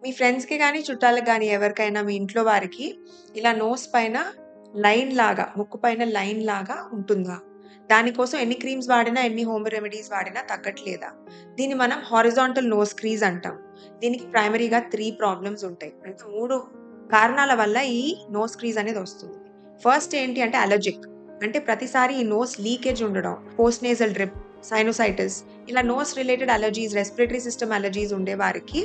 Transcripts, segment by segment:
మీ ఫ్రెండ్స్‌కి గాని, చుట్టాలకు గాని ఎవరికైనా మీ ఇంట్లో వారికి ఇలా నోస్ పైన లైన్ లాగా, ముక్కు పైన లైన్ లాగా ఉంటుందా? దానికోసం ఎన్ని క్రీమ్స్ వాడినా, ఎన్ని హోమ్ రెమెడీస్ వాడినా తగ్గట్లేదా? దీన్ని మనం హారిజాంటల్ నోస్ క్రీజ్ అంటాం. దీనికి ప్రైమరీగా 3 ప్రాబ్లమ్స్ ఉంటాయి. అంటే 3 కారణాల వల్ల ఈ నోస్ క్రీజ్ అనేది వస్తుంది. ఫస్ట్ ఏంటి అంటే అలర్జిక్. అంటే ప్రతిసారి ఈ నోస్ లీకేజ్ ఉండడం, పోస్ట్ నేసల్ డ్రిప్, సైనోసైటిస్ ఇలా nose related allergies, respiratory system allergies ఉండే వారికి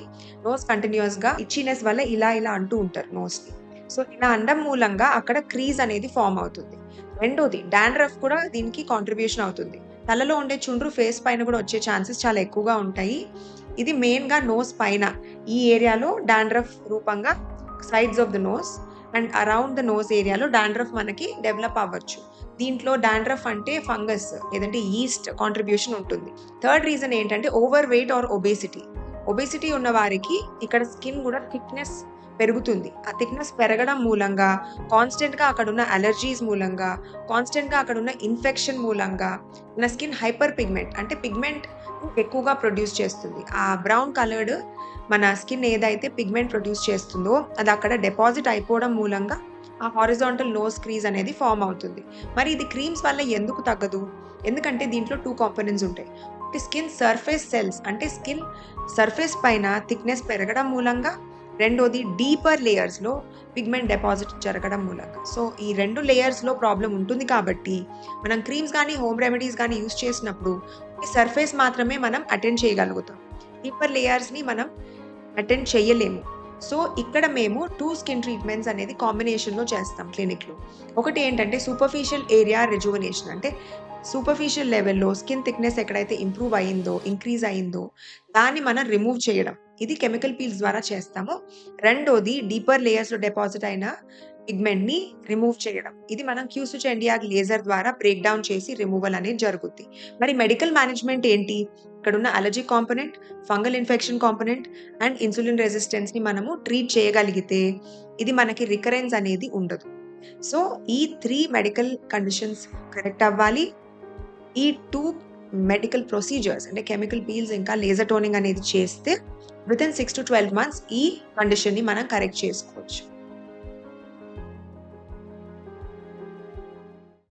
నోస్ కంటిన్యూయస్‌గా ఇచ్చింెస్ వల్ల ఇలా అంటూ ఉంటారు నోస్‌ని. సో, ఇలా అనడం మూలంగా అక్కడ క్రీజ్ అనేది ఫార్మ్ అవుతుంది. రెండోది డాండ్రఫ్ కూడా దీనికి కాంట్రిబ్యూషన్ అవుతుంది. తలలో ఉండే చుండ్రు ఫేస్ పైన కూడా వచ్చే ఛాన్సెస్ చాలా ఎక్కువగా ఉంటాయి. ఇది మెయిన్‌గా నోస్ పైన ఈ ఏరియాలో డాండ్రఫ్ రూపంగా sides of the nose and around the nose ఏరియాలో డాండ్రఫ్ మనకి డెవలప్ అవ్వచ్చు. దీంట్లో డాండ్రఫ్ అంటే ఫంగస్ లేదంటే ఈస్ట్ కాంట్రిబ్యూషన్ ఉంటుంది. థర్డ్ రీజన్ ఏంటంటే overweight or obesity. Obesity ఉన్న వారికి ఇక్కడ స్కిన్ కూడా థిక్‌నెస్ పెరుగుతుంది. ఆ థిక్‌నెస్ పెరగడం మూలంగా, కాన్స్టెంట్‌గా అక్కడున్న అలర్జీస్ మూలంగా, కాన్స్టెంట్‌గా అక్కడున్న ఇన్ఫెక్షన్ మూలంగా మన స్కిన్ హైపర్ పిగ్మెంట్ అంటే పిగ్మెంట్ ఎక్కువగా ప్రొడ్యూస్ చేస్తుంది. ఆ బ్రౌన్ కలర్డ్ మన స్కిన్ ఏదైతే పిగ్మెంట్ ప్రొడ్యూస్ చేస్తుందో అది అక్కడ డిపాజిట్ అయిపోవడం మూలంగా ఆ హారిజాంటల్ నోస్ క్రీజ్ అనేది ఫార్మ్ అవుతుంది. మరి ఇది క్రీమ్స్ వల్ల ఎందుకు తగ్గదు? ఎందుకంటే దీంట్లో 2 కాంపోనెంట్స్ ఉంటాయి. ఒకటి స్కిన్ సర్ఫేస్ సెల్స్ అంటే స్కిన్ సర్ఫేస్ పైన థిక్‌నెస్ పెరగడం మూలంగా, రెండోది డీపర్ లేయర్స్‌లో పిగ్మెంట్ డిపాజిట్ జరగడం మూలంగా. సో, ఈ 2 లేయర్స్‌లో ప్రాబ్లమ్ ఉంటుంది కాబట్టి మనం క్రీమ్స్ గానీ, హోమ్ రెమెడీస్ గానీ యూజ్ చేసినప్పుడు ఈ సర్ఫేస్ మాత్రమే మనం అటెండ్ చేయగలుగుతాం. డీపర్ లేయర్స్‌ని మనం అటెండ్ చెయ్యలేము. సో, ఇక్కడ మేము 2 స్కిన్ ట్రీట్మెంట్స్ అనేది కాంబినేషన్‌లో చేస్తాం క్లినిక్‌లో. ఒకటి ఏంటంటే సూపర్ఫిషియల్ ఏరియా రెజువనేషన్ అంటే సూపర్ఫిషియల్ లెవెల్‌లో స్కిన్ థిక్‌నెస్ ఎక్కడైతే ఇంప్రూవ్ అయిందో, ఇంక్రీజ్ అయిందో దాన్ని మనం రిమూవ్ చేయడం. ఇది కెమికల్ పీల్స్ ద్వారా చేస్తాము. రెండోది డీపర్ లేయర్స్‌లో డిపాజిట్ అయిన పిగ్మెంట్‌ని రిమూవ్ చేయడం. ఇది మనం క్యూసుచెండియాగ్ లేజర్ ద్వారా బ్రేక్ డౌన్ చేసి రిమూవల్ అనేది జరుగుద్ది. మరి మెడికల్ మేనేజ్‌మెంట్ ఏంటి? ఇక్కడున్న allergic component, fungal infection component and insulin రెసిస్టెన్స్‌ని మనము ట్రీట్ చేయగలిగితే ఇది మనకి రికరెన్స్ అనేది ఉండదు. సో, ఈ 3 మెడికల్ కండిషన్స్ కరెక్ట్ అవ్వాలి. ఈ 2 మెడికల్ ప్రొసీజర్స్ అంటే కెమికల్ పీల్స్ ఇంకా లేజర్ టోనింగ్ అనేది చేస్తే వితిన్ 6-12 మంత్స్ ఈ కండిషన్‌ని మనం కరెక్ట్ చేసుకోవచ్చు.